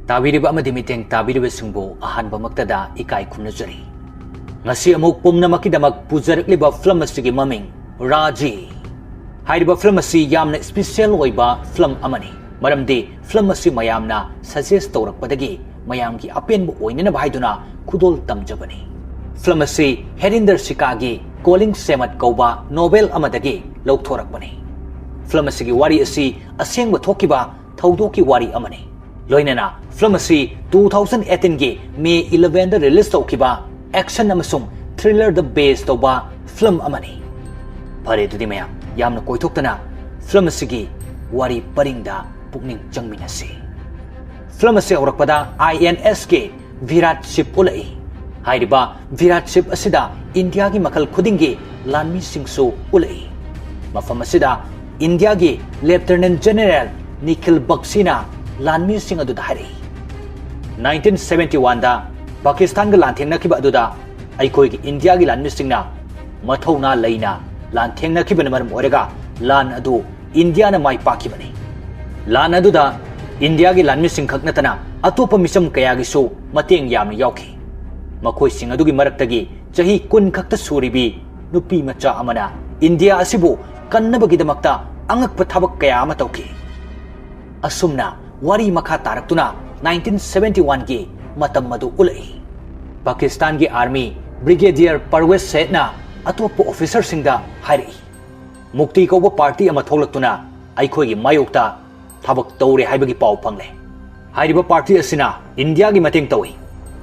ताबीरिबा अमदि मिटेंग ताबीरिबा सिंबो अहानबा मक्तदा इकाई खुमनजरी ngasi amuk pumnamakidamak pujarakliba film asigi maming Raji hairiba film asi yamna special oiba film amani maramdi film asi mayamna suggest tawrakpadagi mayamgi apenbu oinana baiduna khudol tamjabani film asi Herinder Sikagi Calling Semat Kauba novel amadagi lawthorakbani film asigi wari asi asengba thokiba thaudoki wari amani loinana film asi 2018 gi May 11 da release tawkiba action amasung thriller the base toba film amani phare tudi mayam yamna koithoktana film asigi wari paringda pukning changminasi film ase aurakpada INS ke Virat ship ulai hairiba Virat ship asida India gi makal khudingi lanmi singsu ulai mafam asida India gi Lieutenant General Nikhil Baksina lanmi sing adu dhari 1971 da Pakistan ga lanthengna kiba aduda aikoi gi India gi lan misingna mathauna leina lanthengna kiba maram orega lan adu India na mai pakibani lan aduda India gi lan mising khakna tana atopa misam kaya gi so mateng yamna yauki makoi sing adu gi maraktagi chahi kun khakta suribi nupi macha amana India asibu kannabagi damakta angakpa thabak kaya ama tauki asumna wari makha taraktuna 1971 gi matam madu ulai Pakistan ki army Brigadier Parvez Sethna atopo officer singda hari mukti ko party ama tholaktuna aikhoi gi mayokta thabak tawre haibagi pau phangle hairiba party asina India gi mateng tawi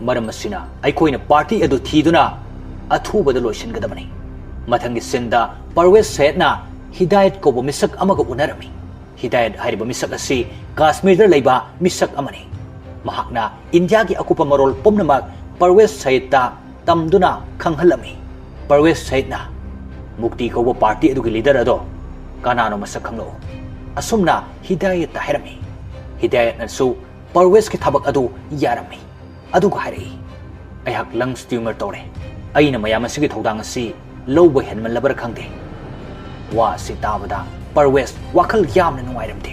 maram asina aikhoi na party adu thiduna athuba da loisin gadabani mathangi sinda Parvez Sethna Hidayat ko misak amaga unarami Hidayat hairiba misak asi Kashmir da leiba misak amani mahakna India ki akupa marol pomnamak Parvez Sethna tamduna khanghalami Parvez Sethna mukti ko party adu ki leader ado kanano masak khanglo asumna Hidayat ta herami Hidayat nasu Parvez ki thabak adu yarami adu ko hari ayhak lungs tumor tore aina mayam asigi thodang asi lowba henman labar khangde wa si tabada Parvez wakhal yamna nuairamde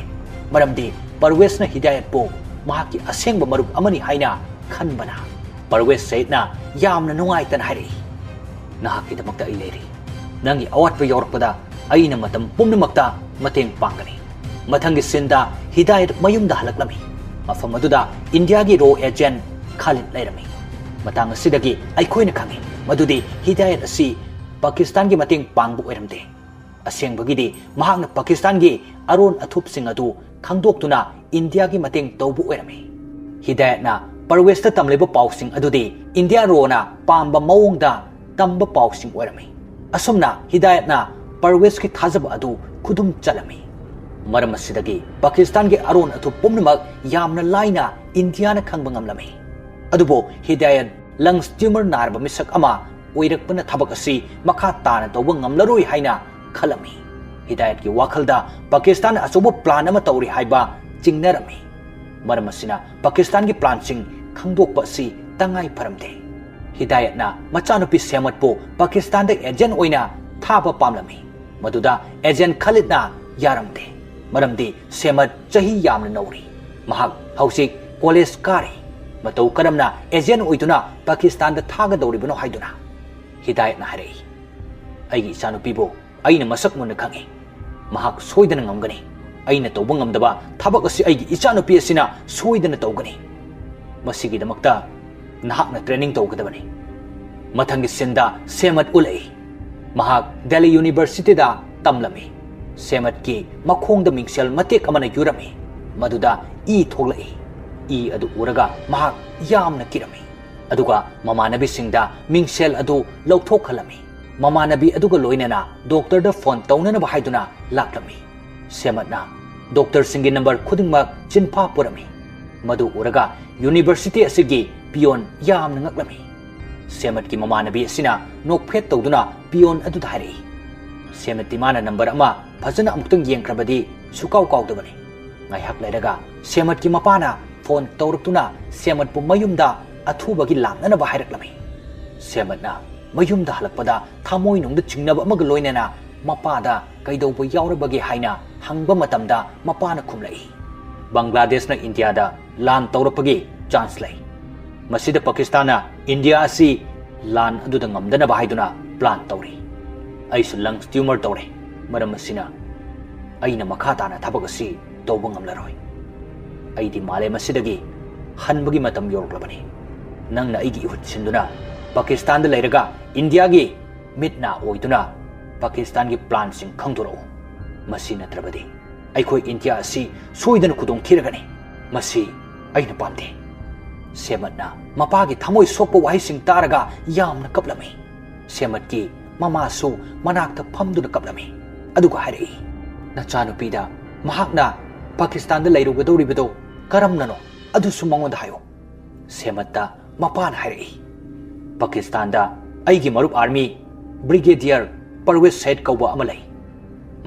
maramdi Parvez na Hidayat po mahaki asengba marub amani haina khanbana Parvez Sethna yamna nungai tan hari nahaki damakta ileri nangi awat pa yorpada aina matam pumnamakta mateng pangani mathangi sinda Hidayat mayumda halaklami mafam aduda India gi ro agent Khalid lairami matang asidagi aikhoina khangi madudi Hidayat asi Pakistan gi mateng pangbu oiramde asengbagidi mahakna Pakistan gi aron athup sing adu khangdoktuna India gi mateng tawbu oirami Hidayat na Parvez ta tamleba pausing adudi India rona pamba maungda tamba pausing oirami asumna Hidayat na Parvez ki thajab adu khudum chalami maram asidagi Pakistan gi aron athu pumnamak yamna laina India na khangba ngamlami adubo Hidayat lungs tumor narba misak ama oirakpana thabak asi makha tana tawba ngamlaroi haina khalami Hidayat ki wakhalda Pakistan asobo plan ama tawri haiba chingnarami maram asina Pakistan ki plan sing khangdokpa si tangai pharamde Hidayat na machanupi Semat po Pakistan da agent oina thaba pamlami maduda agent Khalid na yaramde maramdi Semat chahi yamna nauri mahak hausik college kari matau karamna agent oiduna Pakistan da thaga dawribano haiduna Hidayat na hari aigi chanupi bo aina masak mun khangi mahak soidana ngamgani aina tawba ngamdaba thabak asi aigi ichanupi asina soidana tawgani masigi damakta nahakna training tawgadabani mathangi sinda Semat ulai mahak Delhi University da tamlami Semat ki makhongda mingsel matek amana yurami maduda e thoglai e adu uraga mahak yamna kirami aduga mamanabi singda mingsel adu lawthokhalami mamanabi aduga loinana doctor da phone tawnana bahaiduna laklami Semat na doctor singi number khudingmak chinpha purami madu uraga University asigi pion yamna ngaklami Semat ki mamanabi asina nokphet tawduna pion adu dhari Semat ti mana number ama phajana amutang yengkrabadi sukau kaudabani ngai hak lairaga Semat ki mapana phone tawraktuna Semat pu mayumda athubagi lamnana bahairaklami Semat na mayumda halakpada thamoi nungda chingnaba amaga loinana mapada kaidawba yaurabagi haina hangba matamda mapana khumlai Bangladesh na India da ꯂꯥꯟ ꯇꯧꯔꯛꯄꯒꯤ chance ꯂꯩ ꯃꯁꯤꯗ ꯄꯥꯀꯤꯁꯇꯥꯟꯅ India ꯑꯁꯤ ꯂꯥꯟ ꯑꯗꯨꯗ ꯉꯝꯗꯅꯕ ꯍꯥꯏꯗꯨꯅ plan ꯇꯧꯔꯤ ꯑꯩꯁꯨ ꯂꯪꯁ ꯇ꯭ꯌꯨꯃꯔ ꯇꯧꯔꯦ ꯃꯔꯝ ꯑꯁꯤꯅ ꯑꯩꯅ ꯃꯈꯥ ꯇꯥꯅ ꯊꯕꯛ ꯑꯁꯤ ꯇꯧꯕ ꯉꯝꯂꯔꯣꯏ ꯑꯩꯗꯤ ꯃꯥꯂꯦꯝ ꯑꯁꯤꯗꯒꯤ ꯍꯟꯕꯒꯤ ꯃꯇꯝ ꯌꯧꯔꯛꯂꯕꯅꯤ ꯅꯪꯅ ꯑꯩꯒꯤ ꯏꯍꯨꯠ ꯁꯤꯟꯗꯨꯅ ꯄꯥꯀꯤꯁꯇꯥꯟꯗ ꯂꯩꯔꯒ ꯏꯟꯗꯤꯌꯥꯒꯤ ꯃꯤꯠꯅ ꯑꯣꯏꯗꯨꯅ ꯄꯥꯀꯤꯁꯇꯥꯟꯒꯤ ꯄ꯭ꯂꯥꯟꯁꯤꯡ ꯈꯪꯗꯣꯔꯛꯎ ꯃꯁꯤ ꯅꯠꯇ꯭ꯔꯕꯗꯤ ꯑꯩꯈꯣꯏ ꯏꯟꯗꯤꯌꯥ ꯑꯁꯤ ꯁꯣꯏꯗꯅ ꯈꯨꯗꯣꯡꯊꯤꯔꯒꯅꯤ ꯃꯁꯤ ꯑꯩꯅ ꯄꯥꯝꯗꯦ ꯁꯦꯃꯠꯅ ꯃꯄꯥꯒꯤ ꯊꯃꯣꯏ ꯁꯣꯛꯄ ꯋꯥꯍꯩꯁꯤꯡ ꯇꯥꯔꯒ ꯌꯥꯝꯅ ꯀꯞꯂꯝꯃꯤ ꯁꯦꯃꯠꯀꯤ ꯃꯃꯥꯁꯨ ꯃꯅꯥꯛꯇ ꯐꯝꯗꯨꯅ ꯀꯞꯂꯝꯃꯤ ꯑꯗꯨꯒ ꯍꯥꯏꯔꯛꯏ ꯅꯆꯥꯅꯨꯄꯤꯗ ꯃꯍꯥꯛꯅ ꯄꯥꯀꯤꯁꯇꯥꯟꯗ ꯂꯩꯔꯨꯒꯗꯧꯔꯤꯕꯗꯣ ꯀꯔꯝꯅꯅꯣ ꯑꯗꯨꯁꯨ ꯃꯉꯣꯟꯗ ꯍꯥꯏꯌꯨ ꯁꯦꯃꯠꯇ ꯃꯄꯥꯅ ꯍꯥꯏꯔꯛꯏ ꯄꯥꯀꯤꯁꯇꯥꯟꯗ ꯑꯩꯒꯤ ꯃꯔꯨꯞ ꯑꯥꯔꯃꯤ ꯕ꯭ꯔꯤꯒꯦꯗꯤꯌꯔ ꯄꯔꯋꯦꯖ ꯁꯩꯗ ꯀꯧꯕ ꯑꯃ ꯂꯩ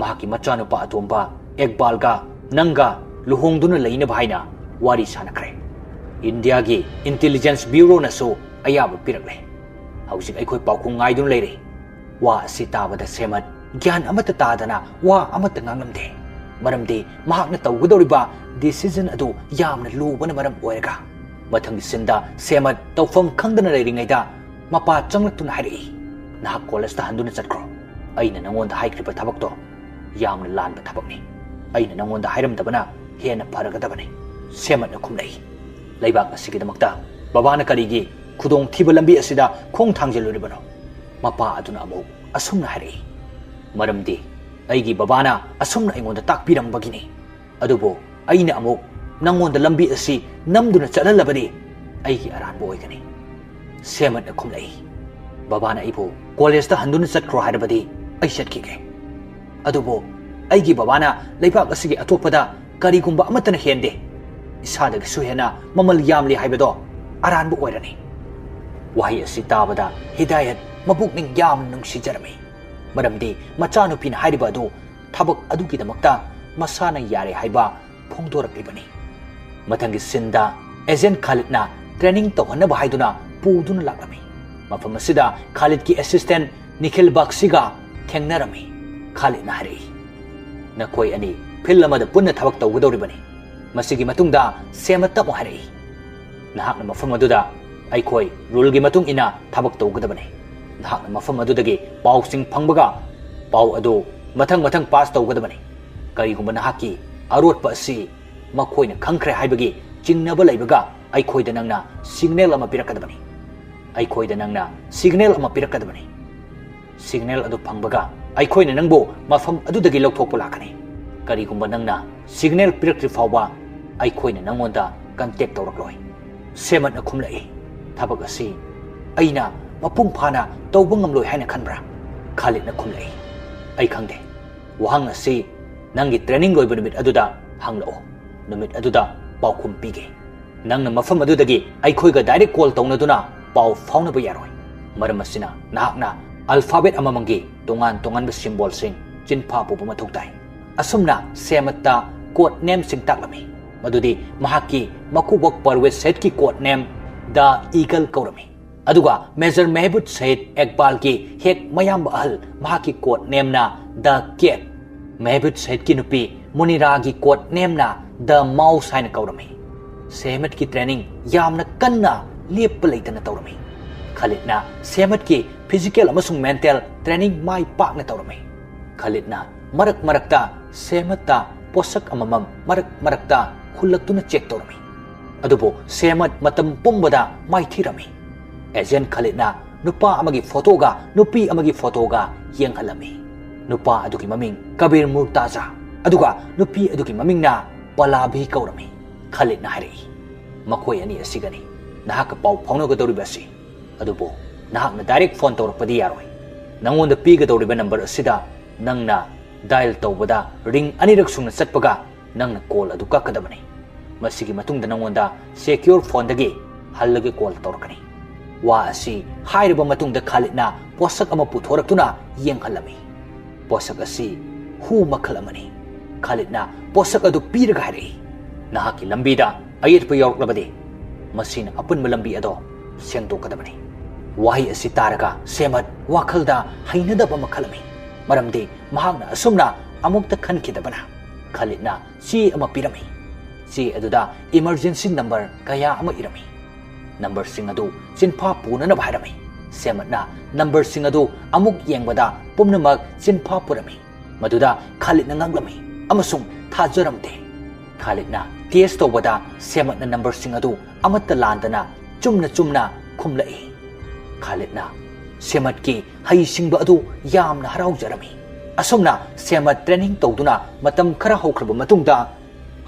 ꯃꯍꯥꯛꯀꯤ ꯃꯆꯥꯅꯨꯄꯥ ꯑꯇꯣꯝꯕ ꯑꯦꯛꯕꯥꯜꯒ ꯅꯪꯒ ꯂꯨꯍꯣꯡꯗꯨꯅ ꯂꯩꯅꯕ ꯍꯥꯏꯅ ꯋꯥꯔꯤ ꯁꯥꯅꯈ꯭ꯔꯦ ꯏꯟꯗꯤꯌꯥꯒꯤ ꯏꯟꯇꯦꯂꯤꯖꯦꯟꯁ ꯕ꯭ꯌꯨꯔꯣꯅꯁꯨ ꯑꯌꯥꯕ ꯄꯤꯔꯛꯂꯦ ꯍꯧꯖꯤꯛ ꯑꯩꯈꯣꯏ ꯄꯥꯎꯈꯨꯝ ꯉꯥꯏꯗꯨꯅ ꯂꯩꯔꯤ ꯋꯥ ꯑꯁꯤ ꯇꯥꯕꯗ ꯁꯦꯃꯠ ꯒ꯭ꯌꯥꯟ ꯑꯃꯠꯇ ꯇꯥꯗꯅ ꯋꯥ ꯑꯃꯠꯇ ꯉꯥꯡꯂꯝꯗꯦ ꯃꯔꯝꯗꯤ ꯃꯍꯥꯛꯅ ꯇꯧꯒꯗꯧꯔꯤꯕ ꯗꯤꯁꯤꯖꯟ ꯑꯗꯨ ꯌꯥꯝꯅ ꯂꯨꯕꯅ ꯃꯔꯝ ꯑꯣꯏꯔꯒ ꯃꯊꯪꯒꯤ ꯁꯤꯟꯗ ꯁꯦꯃꯠ ꯇꯧꯐꯝ ꯈꯪꯗꯅ ꯂꯩꯔꯤꯉꯩꯗ ꯃꯄꯥ ꯆꯪꯂꯛꯇꯨꯅ ꯍꯥꯏꯔꯛꯏ ꯅꯍꯥꯛ ꯀꯣꯂꯦꯖꯇ ꯍꯟꯗꯨꯅ ꯆꯠꯈ꯭ꯔꯣ ꯑꯩꯅ ꯅꯉꯣꯟꯗ ꯍꯥꯏꯈ꯭ꯔꯤꯕ ꯊꯕꯛꯇꯣ ꯌꯥꯝꯅ ꯂꯥꯟꯕ ꯊꯕꯛꯅꯤ ꯑꯩꯅ ꯅꯉꯣꯟꯗ ꯍꯥꯏꯔꯝꯗꯕꯅ ꯍꯦꯟꯅ ꯐꯔꯒꯗꯕꯅꯤ ꯁꯦꯃꯠꯅ ꯈꯨꯝꯂꯛꯏ ꯂꯩꯕꯥꯛ ꯑꯁꯤꯒꯤꯗꯃꯛꯇ ꯕꯕꯥꯅ ꯀꯔꯤꯒꯤ ꯈꯨꯗꯣꯡꯊꯤꯕ ꯂꯝꯕꯤ ꯑꯁꯤꯗ ꯈꯣꯡ ꯊꯥꯡꯖꯤꯜꯂꯨꯔꯤꯕꯅꯣ ꯃꯄꯥ ꯑꯗꯨꯅ ꯑꯃꯨꯛ ꯑꯁꯨꯝꯅ ꯍꯥꯏꯔꯛꯏ ꯃꯔꯝꯗꯤ ꯑꯩꯒꯤ ꯕꯕꯥꯅ ꯑꯁꯨꯝꯅ ꯑꯩꯉꯣꯟꯗ ꯇꯥꯛꯄꯤꯔꯝꯕꯒꯤꯅꯤ ꯑꯗꯨꯕꯨ ꯑꯩꯅ ꯑꯃꯨꯛ ꯅꯉꯣꯟꯗ ꯂꯝꯕꯤ ꯑꯁꯤ ꯅꯝꯗꯨꯅ ꯆꯠꯍꯜꯂꯕꯗꯤ ꯑꯩꯒꯤ ꯑꯔꯥꯟꯕ ꯑꯣꯏꯒꯅꯤ ꯁꯦꯃꯠꯅ ꯈꯨꯝꯂꯛꯏ ꯕꯕꯥꯅ ꯑꯩꯕꯨ ꯀꯣꯂꯦꯖꯇ ꯍꯟꯗꯨꯅ ꯆꯠꯈ꯭ꯔꯣ ꯍꯥꯏꯔꯕꯗꯤ ꯑꯩ ꯆꯠꯈꯤꯒꯦ ꯑꯗꯨꯕꯨ ꯑꯩꯒꯤ ꯕꯕꯥꯅ ꯂꯩꯕꯥꯛ ꯑꯁꯤꯒꯤ ꯑꯇꯣꯞꯄꯗ ꯀꯔꯤꯒꯨꯝꯕ ꯑꯃꯠꯇꯅ ꯍꯦꯟꯗꯦ ꯏꯁꯥꯗꯒꯤꯁꯨ ꯍꯦꯟꯅ ꯃꯃꯜ ꯌꯥꯝꯂꯤ ꯍꯥꯏꯕꯗꯣ ꯑꯔꯥꯟꯕ ꯑꯣꯏꯔꯅꯤ ꯋꯥꯍꯩ ꯑꯁꯤ ꯇꯥꯕꯗ ꯍꯤꯗꯥꯌꯠ ꯃꯄꯨꯛꯅꯤꯡ ꯌꯥꯝꯅ ꯅꯨꯡꯁꯤꯖꯔꯝꯃꯤ ꯃꯔꯝꯗꯤ ꯃꯆꯥꯅꯨꯄꯤꯅ ꯍꯥꯏꯔꯤꯕ ꯑꯗꯨ ꯊꯕꯛ ꯑꯗꯨꯒꯤꯗꯃꯛꯇ ꯃꯁꯥꯅ ꯌꯥꯔꯦ ꯍꯥꯏꯕ ꯐꯣꯡꯗꯣꯔꯛꯂꯤꯕꯅꯤ ꯃꯊꯪꯒꯤ ꯁꯤꯟꯗ ꯑꯦꯖꯦꯟꯠ ꯈꯥꯂꯤꯗꯅ ꯇ꯭ꯔꯦꯅꯤꯡ ꯇꯧꯍꯟꯅꯕ ꯍꯥꯏꯗꯨꯅ ꯄꯨꯗꯨꯅ ꯂꯥꯛꯂꯝꯃꯤ ꯃꯐꯝ ꯑꯁꯤꯗ ꯈꯥꯂꯤꯗꯀꯤ ꯑꯦꯁꯤꯁꯇꯦꯟꯠ ꯅꯤꯈꯤꯜ ꯕꯛꯁꯤꯒ ꯊꯦꯡꯅꯔꯝꯃꯤ ꯈꯥꯂꯤꯗꯅ ꯍꯥꯏꯔꯛꯏ ꯅꯈꯣꯏ ꯑꯅꯤ ꯐꯤꯜ ꯑꯃꯗ ꯄꯨꯟꯅ ꯊꯕꯛ ꯇꯧꯒꯗꯧꯔꯤꯕꯅꯤ ꯃꯁꯤꯒꯤ ꯃꯇꯨꯡꯗ ꯁꯦꯃꯠꯇ ꯑꯃꯨꯛ ꯍꯥꯏꯔꯛꯏ ꯅꯍꯥꯛꯅ ꯃꯐꯝ ꯑꯗꯨꯗ ꯑꯩꯈꯣꯏ ꯔꯨꯜꯒꯤ ꯃꯇꯨꯡ ꯏꯟꯅ ꯊꯕꯛ ꯇꯧꯒꯗꯕꯅꯤ ꯅꯍꯥꯛꯅ ꯃꯐꯝ ꯑꯗꯨꯗꯒꯤ ꯄꯥꯎꯁꯤꯡ ꯐꯪꯕꯒ ꯄꯥꯎ ꯑꯗꯨ ꯃꯊꯪ ꯄꯥꯁ ꯇꯧꯒꯗꯕꯅꯤ ꯀꯔꯤꯒꯨꯝꯕ ꯅꯍꯥꯛꯀꯤ ꯑꯔꯣꯠꯄ ꯑꯁꯤ ꯃꯈꯣꯏꯅ ꯈꯪꯈ꯭ꯔꯦ ꯍꯥꯏꯕꯒꯤ ꯆꯤꯡꯅꯕ ꯂꯩꯕꯒ ꯑꯩꯈꯣꯏꯗ ꯅꯪꯅ ꯁꯤꯒꯅꯦꯜ ꯑꯃ ꯄꯤꯔꯛꯀꯗꯕꯅꯤ ꯁꯤꯒꯅꯦꯜ ꯑꯗꯨ ꯐꯪꯕꯒ ꯑꯩꯈꯣꯏꯅ ꯅꯪꯕꯨ ꯃꯐꯝ ꯑꯗꯨꯗꯒꯤ ꯂꯧꯊꯣꯛꯄ ꯂꯥꯛꯀꯅꯤ ꯀꯔꯤꯒꯨꯝꯕ ꯅꯪꯅ ꯁꯤꯒꯅꯦꯜ ꯄꯤꯔꯛꯇ꯭ꯔꯤ ꯐꯥꯎꯕ ꯑꯩꯈꯣꯏꯅ ꯅꯪꯉꯣꯟꯗ ꯀꯟꯇꯦꯛ ꯇꯧꯔꯛꯂꯣꯏ ꯁꯦꯃꯠꯅ ꯈꯨꯝꯂꯛꯏ ꯊꯕꯛ ꯑꯁꯤ ꯑꯩꯅ ꯃꯄꯨꯡ ꯐꯥꯅ ꯇꯧꯕ ꯉꯝꯂꯣꯏ ꯍꯥꯏꯅ ꯈꯟꯕ꯭ꯔꯥ ꯈꯥꯂꯤꯗꯅ ꯈꯨꯝꯂꯛꯏ ꯑꯩ ꯈꯪꯗꯦ ꯋꯥꯍꯪ ꯑꯁꯤ ꯅꯪꯒꯤ ꯇ꯭ꯔꯦꯅꯤꯡ ꯂꯣꯏꯕ ꯅꯨꯃꯤꯠ ꯑꯗꯨꯗ ꯍꯪꯂꯛꯑꯣ ꯅꯨꯃꯤꯠ ꯑꯗꯨꯗ ꯄꯥꯎꯈꯨꯝ ꯄꯤꯒꯦ ꯅꯪꯅ ꯃꯐꯝ ꯑꯗꯨꯗꯒꯤ ꯑꯩꯈꯣꯏꯒ ꯗꯥꯏꯔꯦꯛ ꯀꯣꯜ ꯇꯧꯅꯗꯨꯅ ꯄꯥꯎ ꯐꯥꯎꯅꯕ ꯌꯥꯔꯣꯏ ꯃꯔꯝ ꯑꯁꯤꯅ ꯅꯍꯥꯛꯅ ꯑꯜꯐꯥꯕꯦꯠ ꯑꯃꯃꯝꯒꯤ ꯇꯣꯉꯥꯟ ꯇꯣꯉꯥꯟꯕ ꯁꯤꯝꯕꯣꯜꯁꯤꯡ ꯆꯤꯟꯐꯥ ꯄꯨꯕ ꯃꯊꯧ ꯇꯥꯏ ꯑꯁꯨꯝꯅ ꯁꯦꯃꯠꯇ ꯀꯣꯗ ꯅꯦꯝꯁꯤꯡ ꯇꯥꯛꯂꯝꯃꯤ ꯃꯗꯨꯗꯤ ꯃꯍꯥꯛꯀꯤ ꯃꯀꯨꯕꯣꯛ ꯄꯔꯋꯦꯖ ꯁꯩꯗꯀꯤ ꯀꯣꯗ ꯅꯦꯝ ꯗ ꯏꯒꯜ ꯀꯧꯔꯝꯃꯤ ꯑꯗꯨꯒ ꯃꯦꯖꯔ ꯃꯦꯍꯕꯨꯗ ꯁꯩꯗ ꯑꯦꯛꯕꯥꯜꯒꯤ ꯍꯦꯛ ꯃꯌꯥꯝꯕ ꯑꯍꯜ ꯃꯍꯥꯛꯀꯤ ꯀꯣꯗ ꯅꯦꯝꯅ ꯗ ꯀꯦꯠ ꯃꯦꯍꯕꯨꯗ ꯁꯩꯗꯀꯤ ꯅꯨꯄꯤ ꯃꯨꯅꯤꯔꯥꯒꯤ ꯀꯣꯗ ꯅꯦꯝꯅ ꯗ ꯃꯥꯎꯁ ꯍꯥꯏꯅ ꯀꯧꯔꯝꯃꯤ ꯁꯦꯃꯠꯀꯤ ꯇ꯭ꯔꯦꯅꯤꯡ ꯌꯥꯝꯅ ꯀꯟꯅ ꯂꯦꯞꯄ ꯂꯩꯇꯅ ꯇꯧꯔꯝꯃꯤ ꯈꯥꯂꯤꯗꯅ ꯁꯦꯃꯠꯀꯤ ꯐꯤꯖꯤꯀꯦꯜ ꯑꯃꯁꯨꯡ ꯃꯦꯟꯇꯦꯜ ꯇ꯭ꯔꯦꯅꯤꯡ ꯃꯥꯏ ꯄꯥꯛꯅ ꯇꯧꯔꯝꯃꯤ ꯈꯥꯂꯤꯗꯅ ꯃꯔꯛꯇ ꯁꯦꯃꯠꯇ ꯄꯣꯠꯁꯛ ꯑꯃꯃꯝ ꯃꯔꯛꯇ ꯍꯨꯜꯂꯛꯇꯨꯅ ꯆꯦꯛ ꯇꯧꯔꯝꯃꯤ ꯑꯗꯨꯕꯨ ꯁꯦꯃꯠ ꯃꯇꯝ ꯄꯨꯝꯕꯗ ꯃꯥꯏꯊꯤꯔꯝꯃꯤ ꯑꯦꯖꯦꯟꯠ ꯈꯥꯂꯤꯗꯅ ꯅꯨꯄꯥ ꯑꯃꯒꯤ ꯐꯣꯇꯣꯒ ꯅꯨꯄꯤ ꯑꯃꯒꯤ ꯐꯣꯇꯣꯒ ꯌꯦꯡꯍꯜꯂꯝꯃꯤ ꯅꯨꯄꯥ ꯑꯗꯨꯒꯤ ꯃꯃꯤꯡ ꯀꯕꯤꯔ ꯃꯨꯔꯇꯥꯖꯥ ꯑꯗꯨꯒ ꯅꯨꯄꯤ ꯑꯗꯨꯒꯤ ꯃꯃꯤꯡꯅ ꯄꯂꯥꯕꯤ ꯀꯧꯔꯝꯃꯤ ꯈꯥꯂꯤꯗꯅ ꯍꯥꯏꯔꯛꯏ ꯃꯈꯣꯏ ꯑꯅꯤ ꯑꯁꯤꯒꯅꯤ ꯅꯍꯥꯛꯀ ꯄꯥꯎ ꯐꯥꯎꯅꯒꯗꯧꯔꯤꯕ ꯑꯁꯤ ꯑꯗꯨꯕꯨ ꯅꯍꯥꯛꯅ ꯗꯥꯏꯔꯦꯛ ꯐꯣꯟ ꯇꯧꯔꯛꯄꯗꯤ ꯌꯥꯔꯣꯏ ꯅꯉꯣꯟꯗ ꯄꯤꯒꯗꯧꯔꯤꯕ ꯅꯝꯕꯔ ꯑꯁꯤꯗ ꯅꯪꯅ ꯗꯥꯏꯜ ꯇꯧꯕꯗ ꯔꯤꯡ ꯑꯅꯤꯔꯛ ꯁꯨꯅ ꯆꯠꯄꯒ ꯅꯪꯅ ꯀꯣꯜ ꯑꯗꯨ ꯀꯛꯀꯗꯕꯅꯤ ꯃꯁꯤꯒꯤ ꯃꯇꯨꯡꯗ ꯅꯉꯣꯟꯗ ꯁꯦꯀ꯭ꯌꯨꯔ ꯐꯣꯟꯗꯒꯤ ꯍꯜꯂꯒ ꯀꯣꯜ ꯇꯧꯔꯛꯀꯅꯤ ꯋꯥ ꯑꯁꯤ ꯍꯥꯏꯔꯕ ꯃꯇꯨꯡꯗ ꯈꯥꯂꯤꯗꯅ ꯄꯣꯠꯁꯛ ꯑꯃ ꯄꯨꯊꯣꯔꯛꯇꯨꯅ ꯌꯦꯡꯍꯜꯂꯝꯃꯤ ꯄꯣꯠꯁꯛ ꯑꯁꯤ ꯍꯨ ꯃꯈꯜ ꯑꯃꯅꯤ ꯈꯥꯂꯤꯗꯅ ꯄꯣꯠꯁꯛ ꯑꯗꯨ ꯄꯤꯔꯒ ꯍꯥꯏꯔꯛꯏ ꯅꯍꯥꯛꯀꯤ ꯂꯝꯕꯤꯗ ꯑꯌꯦꯠꯄ ꯌꯥꯎꯔꯛꯂꯕꯗꯤ ꯃꯁꯤꯅ ꯑꯄꯨꯟꯕ ꯂꯝꯕꯤ ꯑꯗꯣ ꯁꯦꯡꯗꯣꯛꯀꯗꯕꯅꯤ ꯋꯥꯍꯩ ꯑꯁꯤ ꯇꯥꯔꯒ ꯁꯦꯃꯠ ꯋꯥꯈꯜꯗ ꯍꯩꯅꯗꯕ ꯑꯃ ꯈꯜꯂꯝꯃꯤ ꯃꯔꯝꯗꯤ ꯃꯍꯥꯛꯅ ꯑꯁꯨꯝꯅ ꯑꯃꯨꯛꯇ ꯈꯟꯈꯤꯗꯕꯅ ꯈꯥꯂꯤꯗꯅ ꯆꯦ ꯑꯃ ꯄꯤꯔꯝꯃꯤ चे अदुदा इमरजेंसी नंबर कया अमा इरमी नंबर सिंग अदु चिनफा पुननब हायरमी सेमतना नंबर सिंग अदु अमुक येंगबदा पुमनमक चिनफा पुरमी मदुदा खालिद नंगलमी अमसुंग थाजरमदे खालिदना टेस्ट तौबदा सेमतना नंबर सिंग अदु अमत्त लांदना चुमना खुमलई खालिदना सेमत की हई सिंग अदु यामना हराउजरमी असुमना सेमत ट्रेनिंग तौदुना मतम खरा हौख्रब मतुंगदा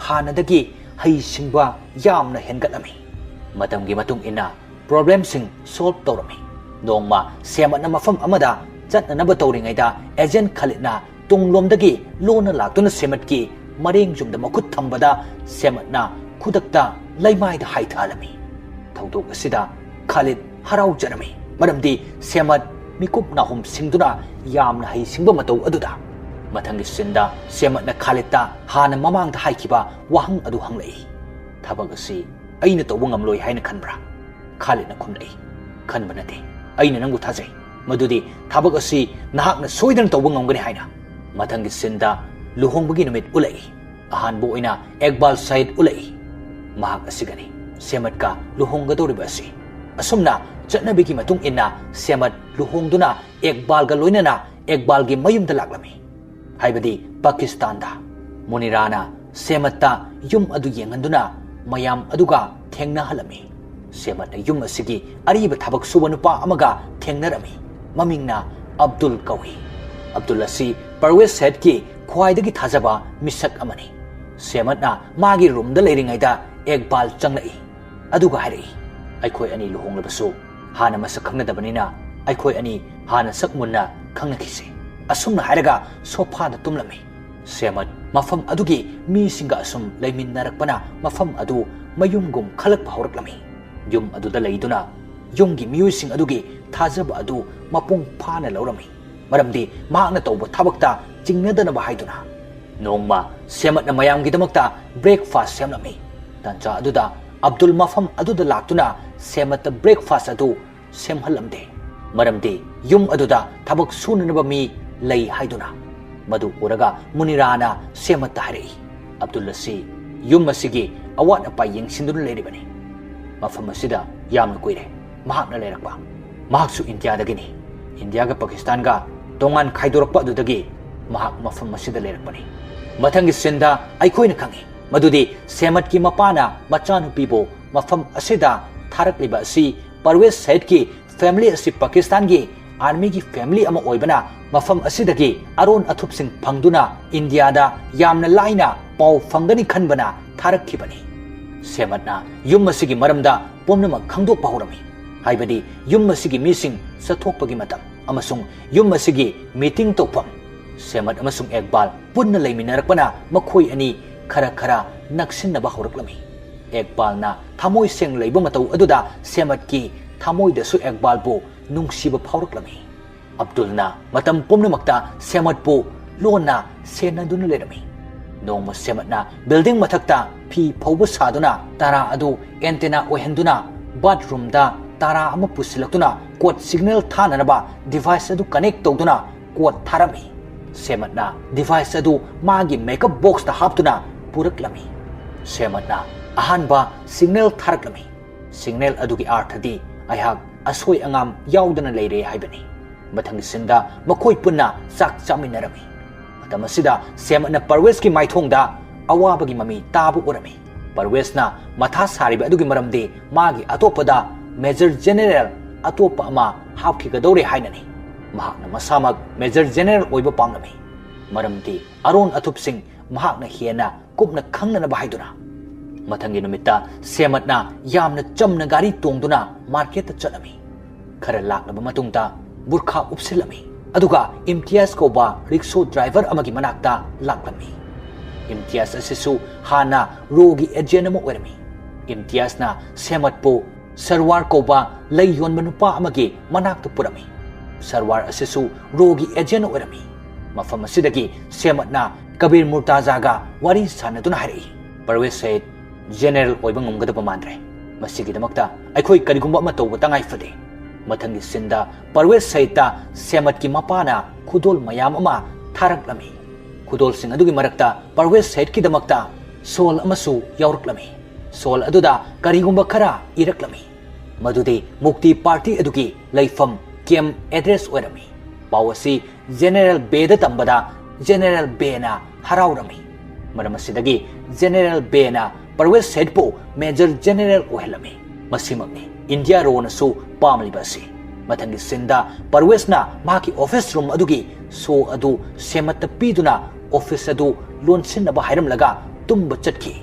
हानदगी हई सिंगबा यामना हेनगलमी मतमगी मतुंग इना प्रॉब्लम सिंग सॉल्व तौरमी नोंगमा सेमतना मफम अमदा चटननब तौरिंगैदा एजेंट खालिदना तुंगलोमदगी लोना लाक्तुना सेमत की मरेंग जुमदा मखुत थंबदा सेमतना खुदक्ता लैमाइदा हाइथालमी थौदोक असिदा खालिद हराउजरमी मरमदी सेमत मिकुप नाहुम सिंगदुना यामना हई सिंगबा मतौ अदुदा मथंगी सिंदा सेमतना खालिदता हाना ममांगदा हाइखिबा वाहंग अदु हंगलई थबक असि अइना तौबा ngamloi हाइना खनब्रा खालिदना खुमलई खनबा नते अइना नंगु थाजै मदुदी थबक असि नाहकना सोइदना तौबा ngamgani हाइना मथंगी सिंदा लुहोंबगी नुमित उलई अहानबो ओइना एकबाल साइड उलई महाक असिगनी सेमत का लुहोंगदौरिबा असि असुमना चटनबीगी मतुंग इन्ना सेमत लुहोंगदुना एकबालगा लोइनना एकबालगी मयुमदा लाक्लमी हाइबदी पाकिस्तानदा मुनिराना सेमत्ता युम अदु येंगंदुना मयाम अदुगा थेंगनाहलमी सेमतना युम असिगी अरिबा थबक सुबा नुपा अमगा थेंगनरमी ममिंगना अब्दुल कौई अब्दुल असि परवेज सेट की ख्वाइदगी थाजबा मिसक अमनी सेमतना मागी रूमदा लेरिंगैदा एकबाल चंगलई अदुगा हाइरई अखोय अनी लुहोंगलबसु हाना मसक खंगनदबनिना अखोय अनी हाना सकमुन्ना खंगनखिसे असुमना हाइरगा सोफादा तुमलमी सेमत मफम अदुगी मीसिंगा असुम लैमिन्नरकपना मफम अदु मयुमगुम खलकपा हौरकलमी युम अदुदा लैदुना युमगी मियुसिंग अदुगी थाजबा अदु मपुंग फाना लौरमी मरमदी मांगना तौबा थबकता चिंगनदनबा हाइदुना नोंगमा सेमतना मयामगीदमकता ब्रेकफास्ट सेमलमी तंजा अदुदा अब्दुल मफम अदुदा लाक्तुना सेमत ब्रेकफास्ट अदु सेमहलमदे मरमदी युम अदुदा थबक सुननबा मी लई हाइदुना मदु उरगा मुनिराना सेमत हाइरई अब्दुल असि युम असिगी अवाट अपा येंसिंदुना लेरिबनी मफम असिदा यामना कुइरे महाकना लेरकपा महाकसु इंडियादगिनी इंडियागा पाकिस्तानगा तोंगान खाइदोरकपा अदुदगी महाक मफम असिदा लेरकपनी मथंगी सिंदा अइखोइना खंगी मदुदी सेमत की मपाना मचानुपीबो मफम असिदा थारकलिबा असि परवेज सैद की फैमिली असि पाकिस्तान की आर्मी की फैमिली अमा ओइबना मफम असिदगी अरोन अथुपसिंग फंगदुना इंडियादा यामना लाइना पाउ फंगनी खनबना थारकखिबनी सेमतना युम असिगी मरमदा पुमनमक खंगदोकपा हौरमी हाइबदी युम असिगी मीसिंग सथोकपगी मतम अमसुंग युम असिगी मीटिंग तौफम सेमत अमसुंग एकबाल पुन्ना लैमिनरकपना मखोय अनी खरा खरा नक्सिनबा हौरकलमी एकबालना थामोय सेंग लैबा मतौ अदुदा सेमत की थामोयदसु एकबालबो नुंगसिबा फावरकलमी अब्दुलना मतम पुमनमक्ता सेमतबो लोना सेनदुना लेरमी नोंमा सेमतना बिल्डिंग मथक्ता फी फौबा सादुना तारा अदु एंटेना ओहंदुना बाथरूमदा तारा अमा पुसिलक्तुना कोड सिग्नल थाननबा डिवाइस अदु कनेक्ट तौदुना कोड थारमी सेमतना डिवाइस अदु मागी मेकअप बॉक्स दा हापतुना पुरकलमी सेमतना अहानबा सिग्नल थारकलमी सिग्नल अदुगी अर्थदी अयहाक असोय अंगाम याउदना लेरे हाइबनी मथंग सिंदा मखोय पुन्ना चाक चामिनरमी मतमसिदा सेमतना परवेज की माइथोंगदा अवाबगी ममी ताबु उरमी परवेजना मथा सारिबा अदुगी मरमदे मागी अतोपदा मेजर जनरल अतोपा अमा हापखिगदौरे हाइननी महाकना मसामक मेजर जनरल ओइबा पांगमी मरमदे अरोन अथुपसिंग महाकना हेना कुपना खंगनबा हाइदुना मथंगी नुमित्ता सेमतना यामना चमना गाड़ी तोंगदुना मार्केट चलमी खरा लाक्नबा मतुंगदा बुरखा उपसिलमी अदुगा इम्तियाज कोबा रिक्शो ड्राइवर अमगी मनाक्ता लाक्लमी इम्तियाज असिसु हाना रोगी एजेंट अमा ओइरमी इम्तियाजना सेमतपो सरवार कोबा लई योनबा नुपा अमगी मनाक्ता पुरमी सरवार असिसु रोगी एजेंट ओइरमी मफम असिदगी सेमतना कबीर मुर्ताजागा वारी सानदुना हाइरई परवेज सैद जनरल ओइबा ngumgadaba mandre masigidamakta aikhoi karigumba ama tawba tangai fade mathanggi sinda parwes saita semat ki mapana khudol mayam ama tharaklami khudol sing adugi marakta parwes sait ki damakta सोल अमसु यावरक्लमी सोल अदुदा करिगुंबा खरा इरक्लमी मदुदे मुक्ति पार्टी अदुगी लैफम केम एड्रेस ओरमी पावसी जेनरल बेद तंबदा जेनरल बेना हराउरमी मरमसिदगी जेनरल बेना परवेज सेडपो मेजर जेनरल ओहलमी मसिमगनी इंडिया रोनसु पामलिबसी मथंगी सिंदा परवेजना माकी ऑफिस रूम अदुगी सो अदु सेमत पीदुना ऑफिस अदु लोनसिनबा हायरमलगा तुम्ब चटकी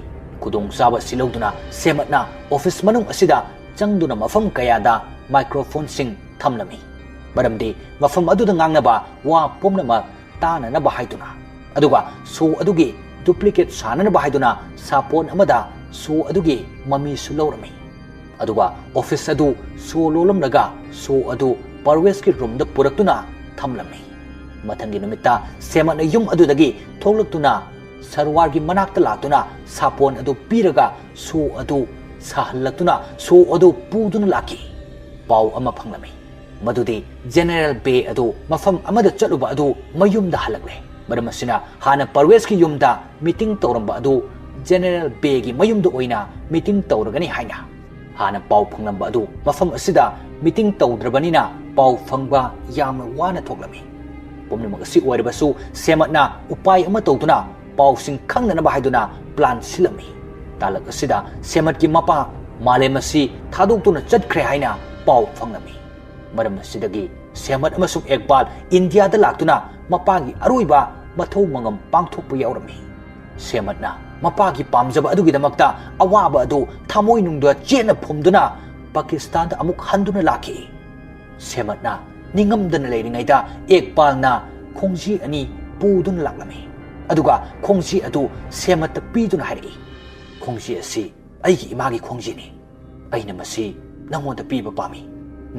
खुदोंग साबा सिलौदुना सेमतना ऑफिस मनुंग असिदा चंगदुना मफम कयादा माइक्रोफोन सिंग थमलमी मरमदी मफम अदुदा ngangnaba वा पुमनमक ताननबा हायदुना अदुगा सो अदुगी डुप्लीकेट साननबा हायदुना सापोन अमदा सो अदुगी ममी सुलौरमी अदुगा ऑफिस अदु सो लोलमरगा सो अदु परवेस की रूम द पुरक्तुना थमलमी मथंगी नुमिता सेमन युम अदुदगी थोलक्तुना सरवार की मनाक्ता लाक्तुना सापोन अदु पीरगा सो अदु साहलक्तुना सो अदु पूदुना लाकी पाव अमा फंगलमी मदुदी जेनरल बे अदु मफम अमदा चलुबा अदु मयुमदा हलक्ले मरमसिना हाना परवेस की युमदा मीटिंग तौरंबा अदु जेनरल बे की मयुमदा ओइना मीटिंग तौरगनी हाइना हाना पाव फंगलंबा अदु मफम असिदा मीटिंग तौद्रबनिना पाव फंगबा यामना वाना थोक्लमी पुमनमक असि ओइरबसु सेमतना उपाय अमा तौदुना पावसिंग खंगनबा हाइदुना प्लान सिलमी तालक असिदा सेमत की मपा मालेमसी थादोक्तुना चटख्रे हाइना पाव फंगलमी मरम असिदगी सेमत अमसुं एकबाल इंडिया दा लाक्तुना मपागी अरोइबा मथौ मंगम पांगथोकपा यावरमी सेमतना मपागी पामजबा अदुगिदमक्ता अवाबा अदु थामोय नुंगदा चेना फुमदुना पाकिस्तान दा अमुक हंदुना लाखी सेमतना निंगमदना लेरिङैदा एकबालना खोंजी अनि पुदुना लाक्लमी अदुगा खोंजी अदु सेमत पीदुना हाइरई खोंजी असि अइगी इमागी खोंजीनी अइना मसि नंगोंदा पीबा पामी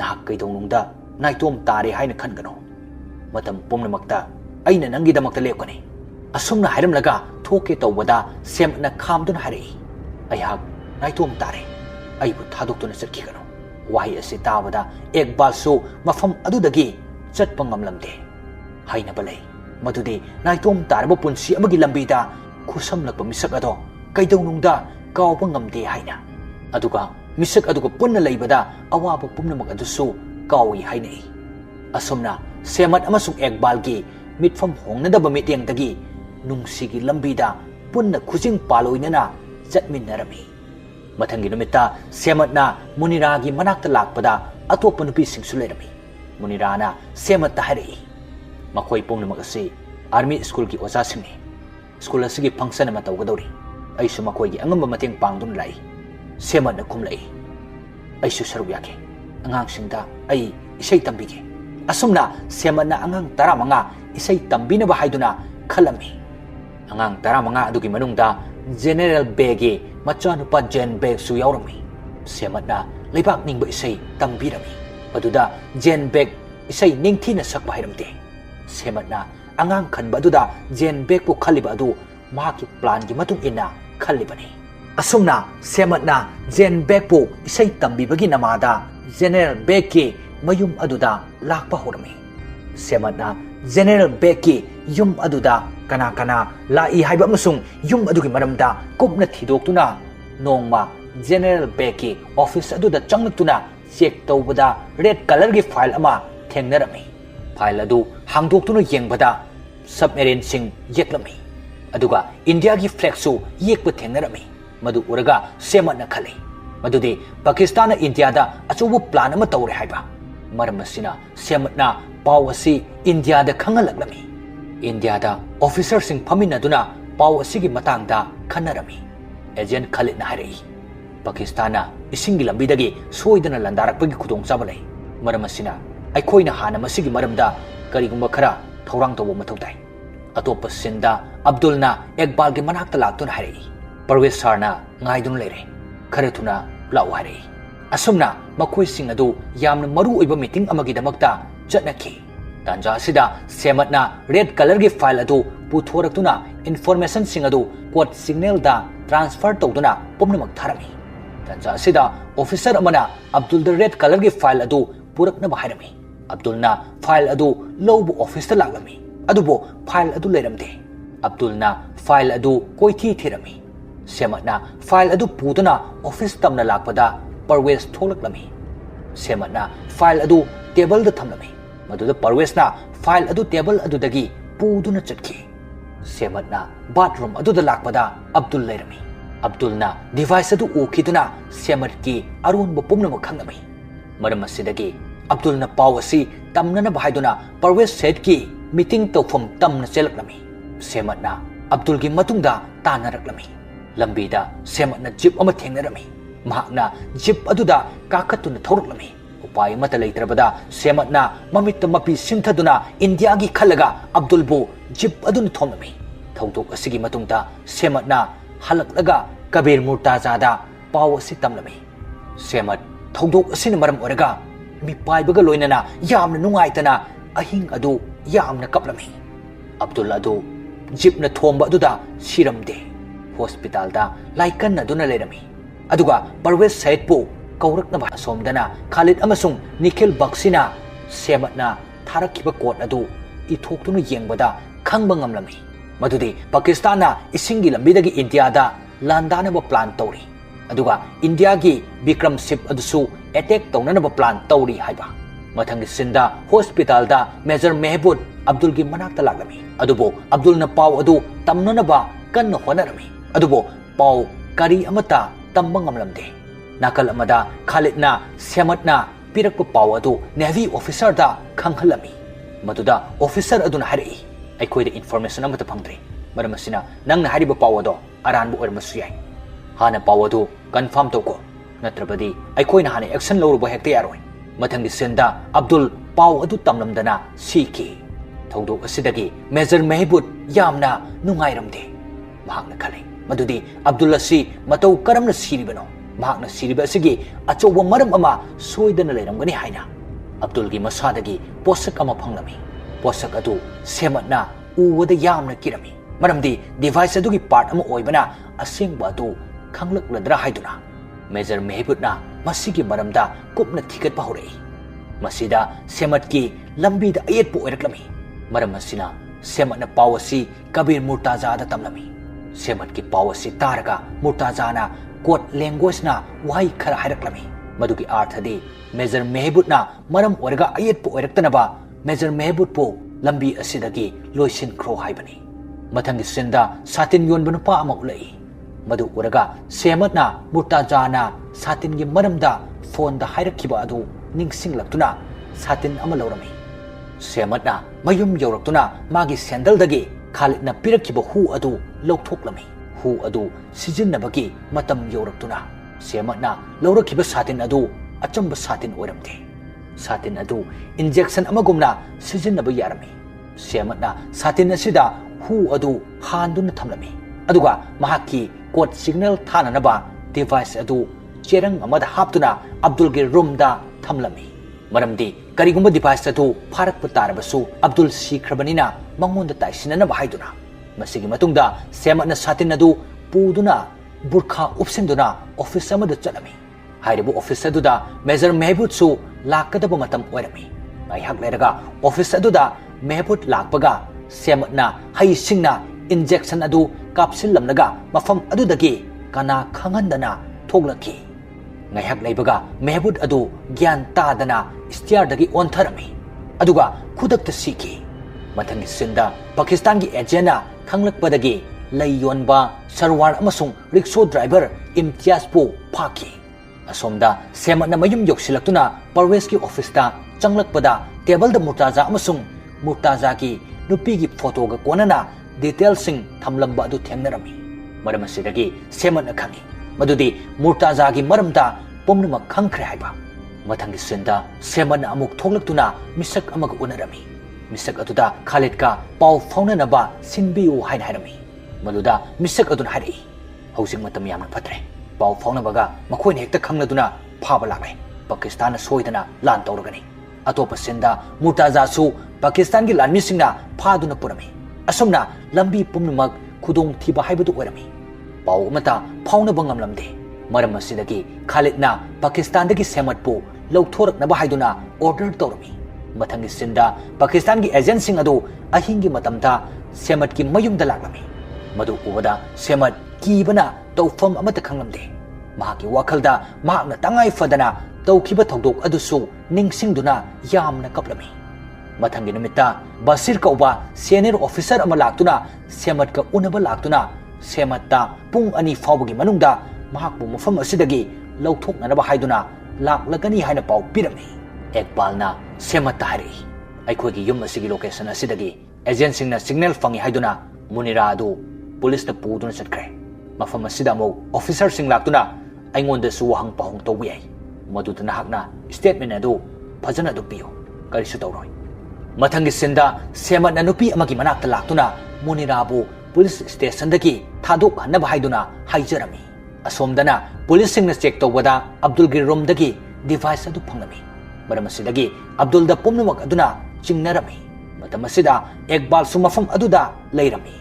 नाहक कैदौनुंगदा नाइतोम तारे हाइना खनगनो मतम पुमनमक्ता अइना नंगीदमक्ता लेपकनी असुमना हाइरमलगा थोके तौबदा सेमना खामदुना हाइरई अयहाक नाइतोम तारे अइबु थादोक्तुना चटखिगनो वाही असि ताबदा एकबालसु मफम अदुदगी चटपा ngamlamde हाइनबा लei मदुदे नाइतोम तारबा पुंसी अमगी लंबीदा खुसमलकपा मिसक अदो कैदौनुंगदा कावबा ngamde हाइना अदुगा मिसक अदुगा पुन्ना लैबदा अवाबा पुमनमक अदुसु कावी हाइनै असुमना सेमत अमसुंग एकबालगी मिटफम होंगनदबा मित्यंगदगी नुंगसिगी लंबीदा पुन्ना खुजिंग पालोइनना चटमिन्नरमी मथंगी नुमित्ता सेमतना मुनिरागी मनाक्ता लाक्पदा अतोप्पा नुपीसिंगसु लेरमी मुनिराना सेमत्ता हाइरई मखोय पुमनमक असि आर्मी स्कूल की ओजासिंगनी स्कूल असigi फंक्शन अमा तौगदौरी अइसु मखोयगी अंगम्बा मतेंग पांगदुन लाई सेमतना खुमलई अइसु सरुक याके अंगांगसिंगदा अइ इसै तंबिगे असुमना सेमतना अंगांग 15 इसै तंबिनबा हाइदुना खलमी अंगांग 15 अदुगी मनुंगदा जेनरल बेगे मचानुपा जेन बेग सु यावरमी सेमतना लेबाक निंगबा इसै तंबिरमी अदुदा जेन बेग इसै निंगथीना सकबा हाइरमते सेमतना अंगांग खनबा अदुदा जेन बेग पु खलिबा अदु माकी प्लान की मतुंग इना खलिबनी असुमना सेमतना जेन बेग पु इसै तंबिबगी नमादा जेनरल बेग के मयुम अदुदा लाकपा होरमी सेमतना जेनरल बेग की युम अदुदा कना कना लाई हाइबा अमसुंग युम अदुगी मरमदा कुपना थिदोक्तुना नोंगमा जेनरल बेग की ऑफिस अदुदा चंगलक्तुना चेक तौबदा रेड कलर की फाइल अमा थेंगनरमी फाइल अदु हांगदोक्तुना येंगबदा सबमेरिन सिंग येक्लमी अदुगा इंडिया की फ्लैग येक्प थेंगनरमी मदु उरगा सेमतना खले मदुदे पाकिस्तान इंडिया दा अचौबा प्लान अमा तौरे हाइबा मरमसिना सेमतना पाव असि इंडिया दा खंगलक्लमी इंडिया दा ऑफिसर सिंग फमिनदुना पाव असिगी मतांगदा खन्नरमी एजेंट खलिदना हाइरई पाकिस्तान इसिंगी लंबीदगी सोइदना लंदारकपगी खुदोंचाबा लei मरमसिना अखोइना हाना मसिगी मरमदा करिगुंबा खरा थौरांग तौबा मथौ ताई अतोप्पा सिंदा अब्दुलना एकबाल के मनाक्ता लाक्तुना हाइरई परवेज सरना ngaidun लेरे खरे थुना लाउ हाइरई असुमना मखोइ सिंग अदु यामना मरु ओइबा मीटिंग अमगी दमक्ता चटनखी तांजा सिदा सेमतना रेड कलर की फाइल अदु पुथोरक्तुना इन्फॉर्मेशन सिंग अदु कोड सिग्नल दा ट्रांसफर तौदुना पुमनमक थारमी तांजा सिदा ऑफिसर अमना अब्दुल द रेड कलर की फाइल अदु पुरकना हाइरमी अब्दुलना फाइल अदु लौबु ऑफिस दा लागलमी अदुबो फाइल अदु लेरमदे अब्दुलना फाइल अदु कोइथी थिरमी सेमटना फाइल अदु पुदुना ऑफिस तमना लाकपदा परवेज थोलकलमी सेमटना फाइल अदु टेबल द थमलमी मदुदा परवेजना फाइल अदु टेबल अदुदगी पुदुना चटकी सेमटना बाथरूम अदुदा लाकपदा अब्दुल लेरमी अब्दुलना डिवाइस अदु ओखिदुना सेमट की अरुणब पुमनम खंगमी मरम असिदगी अब्दुलना पाव असि तमनना बाहायदुना परवेज सेट की मीटिंग तौफम तमना चेलकलमी सेमटना अब्दुल की मतुंगदा तानरकलमी लंबीदा सेमटना जिप अमा थेंगनरमी महाकना जिप अदुदा काकतुना थौरकलमी उपाय मत लेत्रबदा सेमटना ममित मपी सिंथदुना इंडिया की खलगा अब्दुल बो जिप अदुन थोममी थौदोक असिगी मतुंगदा सेमटना हलकलगा कबीर मुर्ताजादा पाव असि तमलमी सेमट थौदोक असिन मरम ओरगा मी पाइबगा लोइनना यामना नुंगाइतना अहिंग अदु यामना कपलमी अब्दुल अदु जिपना थोंबा अदुदा सिरमदे हॉस्पिटल दा लाइकन अदुना लेरमी अदुगा परवेज सैदपो कौरकनबा असोमदना खालिद अमसुंग निखिल बक्सिना सेमटना थारकिबा कोट अदु इथोक्तुना येंगबदा खंगबा ngamlami मदुदी पाकिस्तानना इसिंगी लंबीदगी इंडियादा लांदानबा प्लान तौरी अदुगा इंडिया की विक्रम शिप अदुसु अटैक तौननबा प्लान तौरी हाइबा मथंगी सिंदा हॉस्पिटल दा मेजर महबूब अब्दुल की मनाक्ता लागलमी अदुबो अब्दुल न पाव अदु तमननबा कन्न होनरमी अदुबो पाव करी अमता तंबा ngamlamde नाकल अमदा खालिदना सेमटना पिरक पाव अदु नेवी ऑफिसर दा खंगहलमी मदुदा ऑफिसर अदुना हरई अखोइद इन्फॉर्मेशन अमता फंगद्री मरम असिना नंगना हारिबा पाव अदो अरानबो ओरमसु याय हाना पाव अदु कंफर्म तौको नत्रबदी अखोइना हाने एक्शन लौरुबा हेक्ते यारोय मथंगी सिंदा अब्दुल पाव अदु तमलमदना सीकी थौदोक असिदगी मेजर महबूब यामना नुंगाइरमदे महाकना खले मदुदी अब्दुल असि मतौ करमना सिरिबनो महाकना सिरिबा असिगी अचौबा मरम अमा सोइदना लेरमगनी हाइना अब्दुल की मसादगी पोसक अमा फंगलमी पोसक अदु सेमटना उवदा यामना किरमी मरमदी डिवाइस अदुगी पार्ट अमा ओइबना असेंगबा अदु खंगलकलद्रा हाइदुना मेजर महबूबना मसिगी मरमदा कुपना थिगतपा हौरई मसिदा सेमट की लंबीदा अयेतपो ओइरकलमी मरम असिना सेमटना पाव असि कबीर मुर्ताजादा तमलमी सेमट की पाव असि तारगा मुर्ताजाना कोट लैंग्वेजना वाई खरा हाइरकलमी मदुगी अर्थदि मेजर महबूबना मरम ओरगा अयेतपो ओइरक्तनबा मेजर महबूबपो लंबी असिदगी लोइसिनख्रो हाइबनी मथंगी सिंदा सातिन योनबा नुपा अमा उलई मदु उरगा सेमटना मुर्ताजाना सातिन की मरमदा फोन दा हाइरखिबा अदु निंगसिंगलक्तुना सातिन अमा लौरमी सेमटना मयुम यौरक्तुना मागी सेंडलदगी खालिदना पिरखिबा हु अदु लौथोक्लमी हु अदु सिजिन्नबगी मतम यौरक्तुना सेमटना लौरखिबा सातिन अदु अचंबा सातिन ओइरमदे सातिन अदु इंजेक्शन अमगुमना सिजिन्नबा यारमी सेमटना सातिन असिदा हु अदु हांदुना थमलमी अदुगा महाकी कोड सिग्नल थाननबा डिवाइस अदु चेरंग अमदा हापतुना अब्दुल के रूम दा थमलमी मरमदी करिगुंबा डिवाइस अदु फारक तारबसु अब्दुल सीख्रबनिना मंगोंदा ताइसिननबा हाइदुना मसिगी मतुंगदा सेमटना सातिन अदु पुदुना बुरखा उपसिंदुना ऑफिस अमदा चलमी हाइरबु ऑफिस अदुदा मेजर महबूब सु लाकदबा मतम ओइरमी ngaihak leraga office aduda महबूब लाकपगा सेमटना हाइसिंगना इंजेक्शन अदु कापसिलमनगा मफम अदुदगी कना खंगनदना थोगलकी ngaihak leibaga महबूब अदु ज्ञान तादना स्टियरदगी ओंथरमी अदुगा खुदक्ता सीकी मथंगी सिंदा पाकिस्तान की एजेंट खंगलकपदगी लई योनबा सरवार अमसुंग रिक्शो ड्राइवर इम्तियाज पो फाकी असोमदा सेमटना मयुम योक्सिलक्तुना परवेज की ऑफिस दा चंगलकपदा टेबल द मुर्ताजा अमसुंग मुर्ताजा की नुपी की फोटो गा कोनना डिटेल सिंग थमलंबा अदु थेंगनरमी मरम असिदगी सेमटना खंगी मदुदी मुर्ताजा की मरमदा पुमनमक खंखरे हाइबा मथंगी सिंदा सेमटना अमुक थोगलक्तुना मिसक अमग उनरमी मिसक अदुदा खालिद का पाव फाउननबा सिनबियु हाइन हाइरमी मदुदा मिसक अदुन हाइरई हौसिंग मतम यामन फत्रे पाव फाउनबगा मखोइन हेक्ता खंगलदुना फाबा लागे पाकिस्तान सोइदना लान तौरगनी अतोप सिंदा मुर्ताजासु पाकिस्तान की लानमिसिंगना फादुना पुरमी असमना लंबी पुमनमक खुदोंग थिबा हाइबदु ओरमी पाव मता फाउनबा ngamlamde मरम असिदगी खालिदना पाकिस्तान दगी सेमटपु लौथोरकनबा हाइदुना ऑर्डर तौरमी मथंगी सिंदा पाकिस्तान की एजेंट सिंग अदु अहिंगी मतमता सेमट की मयुमदा लाक्लमी मदु उबदा सेमट कीबना तौफम अमत खंगलमदे महाकी वाखलदा महाकना तंगाई फदना तौखिबा थौदोक अदुसु निंगसिंगदुना यामना कपलमी मथंगी नुमित्ता बसीर कौबा सीनियर ऑफिसर अमा लाक्तुना सेमत का उनबा लाक्तुना सेमत्ता पुंग अनि फावगी मनुंगदा महाकबु मफम असिदगी लौथोकनबा हाइदुना लाक्लगनी हाइना पाउ पिरमी एकबालना सेमत्ता हारि अखोगी युम असिगी लोकेशन असिदगी एजेंसिंगना सिग्नल फंगी हाइदुना मुनिरा अदु पुलिस द पुदुना चटख्रे मफम असिदा मो ऑफिसर सिंग लाक्तुना अइंगोंदसु वहंग पाहुंग तौबु याई मदुदना हकना स्टेटमेंट अदु फजना दु पियो करिसु तौरोय मथंगी सिंदा सेमत नुपी अमगी मनाक्ता लाक्तुना मुनिराबु पुलिस स्टेशन दगी थादोक हन्नबा हाइदुना हाइजरमी असोमदना पुलिस सिंगना चेक तौबदा अब्दुल गी रूम दगी डिवाइस अदु फंगमी मरम असिदगी अब्दुल द पुमनमक अदुना चिंगनरमी मतम असिदा एकबाल सु मफम अदुदा लैरमी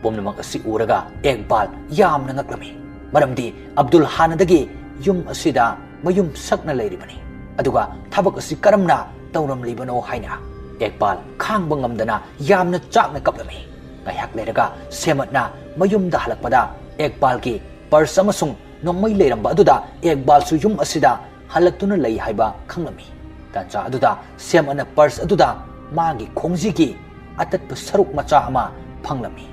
पुमनमक असि उरगा एकबाल यामना ngakलमी मरमदी अब्दुल हानदगी युम असिदा मयुम सकना लैरिबनी अदुगा थबक असि करमना तौरमलिबनो हाइना एकबाल खांग नमदना यामना चाकना कपलमी गायक लेरगा सेमतना मयुमदा हलकपदा एकबाल की पर्स अमसुंग नोंमै लेरंबा अदुदा एकबाल सु युम असिदा हलक्तुना लई हाइबा खंगलमी तंजा अदुदा सेमना पर्स अदुदा मागी खोंजी की अतत्प सरुक मचा अमा फंगलमी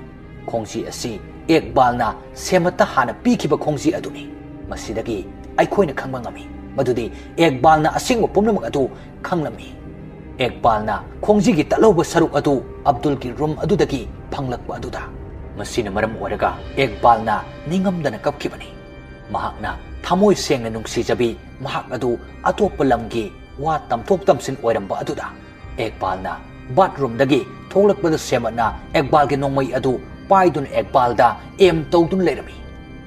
खोंजी असि एकबालना सेमता हाना पीखिबा खोंजी अदुनी मसिदगी अइखोइना खंगबा ngami मदुदी एकबालना असिंगबा पुमनमक अदु खंगलमी एकबालना खोंजी की तलौब सरुक अदु अब्दुल की रूम अदुदगी फंगलकबा अदुदा मसिना मरम ओरगा एकबालना निंगमदना कपखिबनी महाकना थमोय सेंगना नुंगसिजबी महाक अदु अतोप लमगी वा तमथोक तमसिन ओइरंबा अदुदा एकबालना बाथरूम दगी थोलकबदा सेमतना एकबाल के नोंमै अदु पाइदुन एकबालदा एम तौदुन लेरमी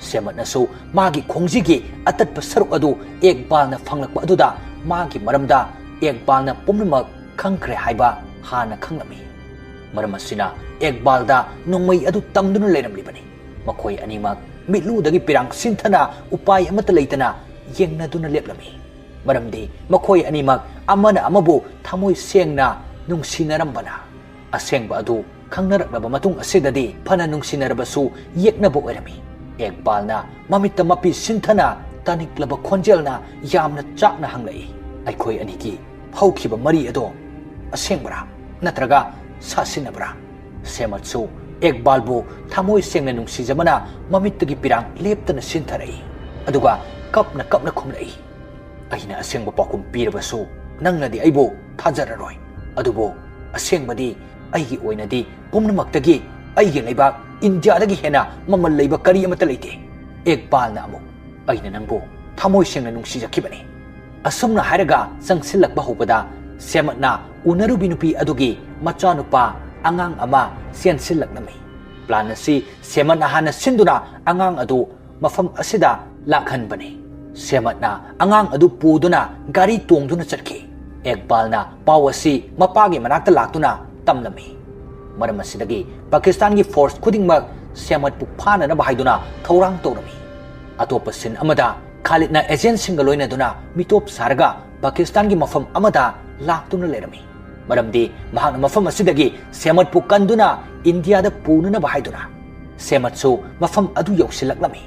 सेमतनसु मागी खोंजी की अतत्प सरुक अदु एकबालना फंगलकबा अदुदा मागी मरमदा एकबालना पुमनमक खंखरे हाइबा हाना खंगलमी मरम असिना एकबालदा नोंमै अदु तंगदुन लेरमलिबनी मखोय अनिमक मिटलुदगी पिरांग सिंथना उपाय अमत लेतना येंगनदुना लेपलमी मरमदी मखोय अनिमक अमना अमबु थमोय सेंगना नुंगसिनरंबना असेंगबा अदु खंगनरकलबा मतुंग असिददी फना नुंगसिनरबसु येकनबो ओइरमी एकबालना ममित्ता मपि सिंथना तनिकलबा खोंजेलना यामना चाकना हंगलई अइखोय अनिगी हौखिबा मरी अदो असेंबरा नत्रगा सासिनबरा सेमत्सु एकबालबु थमोय सेंगना नुंगसिजबना ममित्तगी पिरांग लेप्तना सिंथरई अदुगा कपना कपना खुमलई अहिना असेंबा पाकुम पीरबसु नंगनदी अइबो थाजररोय अदुबो असेंबदी अइगी ओइनदी पुमनमक्तगी अइगी लेबाक इंडियादगी हेना ममल लेबा करी अमत लेते एकबालना अमु अइना नंगबो थमोय सेंगना नुंगसिजखिबनी असुमना हायरगा संगसिलकबा होबदा सेमतना उनरुबी नुपी अदुगी मचानुपा अंगांग अमा सेनसिलकनमी प्लान असि सेमतना हाना सिंदुना अंगांग अदु मफम असिदा लाखनबनी सेमतना अंगांग अदु पुदुना गाड़ी तोंगदुना चटखी एकबालना पाव असि मपागी मनाक्ता लाक्तुना तमलमी मरम असिदगी पाकिस्तान की फोर्स खुदिंगमक सेमतपु फाननबा हाइदुना थौरांग तौरमी अतोप सिन अमदा खालिदना एजेंट सिंग लोइनदुना मिटोप सारगा पाकिस्तान की मफम अमदा लाक्तुना लेरमी मरमदी महान मफम असिदगी सेमतपु कंदुना इंडिया द पुननबा हाइदुना सेमतसु मफम अदु यौसिलकलमी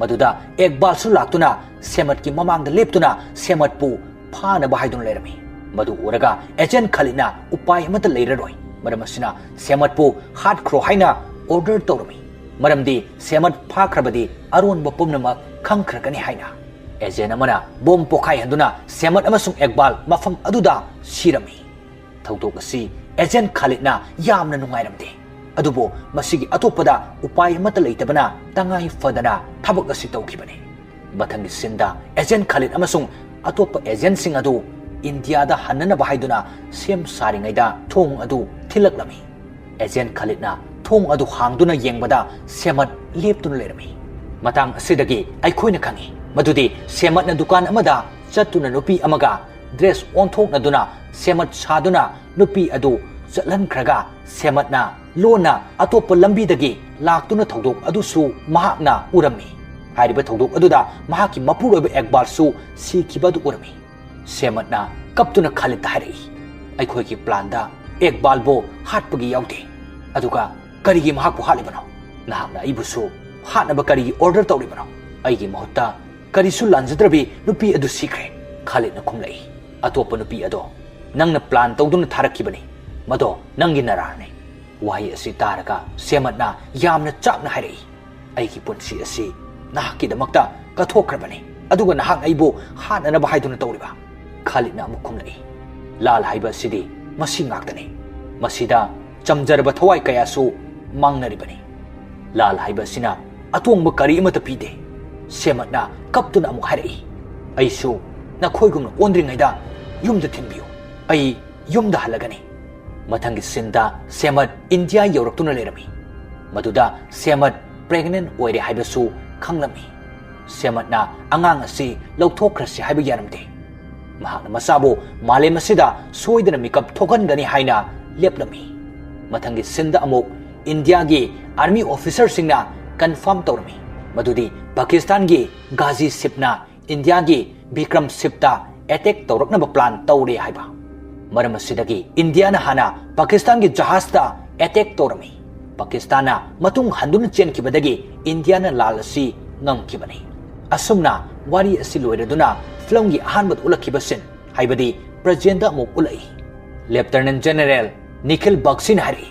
मदुदा एकबालसु लाक्तुना सेमत की ममांगदा लेप्तुना सेमतपु फानबा हाइदुना लेरमी मदु उरगा एजेंट खालिदना उपाय अमत लेररोय मरम असिना सेमतपु हाटख्रो हाइना ऑर्डर तौरमी मरमदी सेमत फाख्रबदी अरोनबा पुमनमक खंख्रगनी हाइना एजेंट अमना बोम पोखाई हंदुना सेमत अमसुंग एकबाल मफम अदुदा सिरमी थौदोक असि एजेंट खालिदना यामना नुंगाइरमदे अदुबो मसिगी अतोपदा उपाय अमत लेतबना तंगाई फदना थबक असि तौखिबनी मथंगी सिंदा एजेंट खालिद अमसुंग अतोप एजेंट सिंग अदु इंडिया दा हन्ननबा हाइदुना सेम सारिङैदा थोंग अदु थिलकलमी एजेंट खालिदना थोंग अदु हांगदुना येंगबदा सेमत लेप्तुना लेरमी मतंग असिदगी अइखोइना खंगी मदुदी सेमतना दुकान अमदा चतुना नुपी अमगा ड्रेस ओंथोकनदुना सेमत सादुना नुपी अदु चलनख्रगा सेमतना लोना अतोप लंबीदगी लाक्तुना थौदोक अदुसु महाकना उरमी हारिबा थौदोक अदुदा महाकी मपुरोबे एकबालसु सिखिबदु उरमी सेमतना कपतुना खालिद हारि अइखोइगी प्लानदा एकबालबो हाटपगी याउदे अदुगा करिगी महाकु हालिबनो नाहकना इबुसु हानब करी ऑर्डर तौरीबनो अईगी महत्ता करीसु लांजद्रबी नुपी अदु सीख्रे खालिदना खुमलई अतोप नुपी अदो नंगना प्लान तौदुन थारक्किबनी मदो नंगी नराने वाही असी तारगा सेमतना यामना चाकना हाइरई अईगी पुंसी असी नाहकिदमक्ता कथोख्रबनी अदुगा नाहक अईबो हाननब हाइदुना तौरीबा खालिदना अमुक खुमलई लाल हाइबा सिदी मसी ngaktani masida chamjarba thawai kayasu mangnaribani लाल हाइबसिना अतोंब करी अमत पीदे सेमतना कप्तुना अमुक हाइरई अईसु नखोइगुमना ओंद्रिङैदा युमदा थिनबियु अई युमदा हलगनी मथंगी सिंदा सेमत इंडिया यौरक्तुना लेरमी मदुदा सेमत प्रेग्नेंट ओइरे हाइबसु खंगलमी सेमतना अंगांग असि लौथोख्रसि हाइब यारमदे महाना मसाबो मालेम असिदा सोइदना मिकअप थोगनगनी हाइना लेपलमी मथंगी सिंदा अमुक इंडिया की आर्मी ऑफिसर सिंगना कंफर्म तौरमी मदुदी पाकिस्तान की गाजी सिपना इंडिया की विक्रम सिपता अटैक तौरकनब प्लान तौरे हाइबा मरम असिदगी इंडिया ना हाना पाकिस्तान की जहाजता अटैक तौरमी पाकिस्तान मतुंग हंदुन चेनखिबदगी इंडिया ना लाल असि ngमखिबनी असुमना वारी असि लोइरदुना फिल्म की अहानबद उलखिबसिन हाइबदी प्रेजेंट अमुक उलई लेफ्टिनेंट जनरल निखिल बक्सिन हारी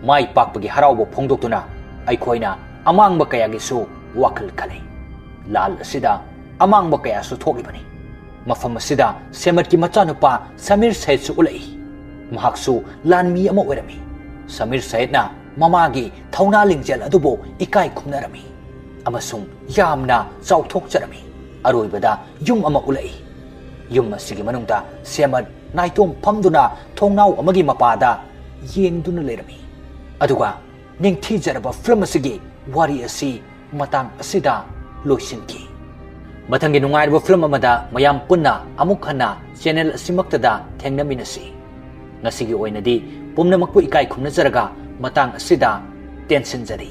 माई पाकपगी हराउब फोंदोक्तुना अखोइना अमांगब कयागिसु वाखल खले लाल असिदा अमांगब कयासु थोगिबनी मफम असिदा सेमत की मचानुपा समीर सैयदसु उलई महाक्सु लानमी अमा ओइरमी समीर सैयदना ममागी थौना लिंगजेल अदुबो इकाई खुमनरमी अमसुंग यामना चाउथोकचरमी अरोइबदा युम अमा उलई युम असिगी मनुंगदा सेमत नाइतोम फमदुना थोंनाउ अमगी मपादा येंगदुना लेरमी अदुगा निंगथीजरबा फिल्म असिगी वारी असि मतंग असिदा लोइसिनकी मथंगी नुंगाइरबा फिल्म अमदा मयाम पुन्ना अमुक हन्ना चैनल असिमक्तदा थेंगनमिनसी ngasiगी ओइनदी पुमनमकपु इकाई खुमनजरगा मतंग असिदा टेंशन जरी।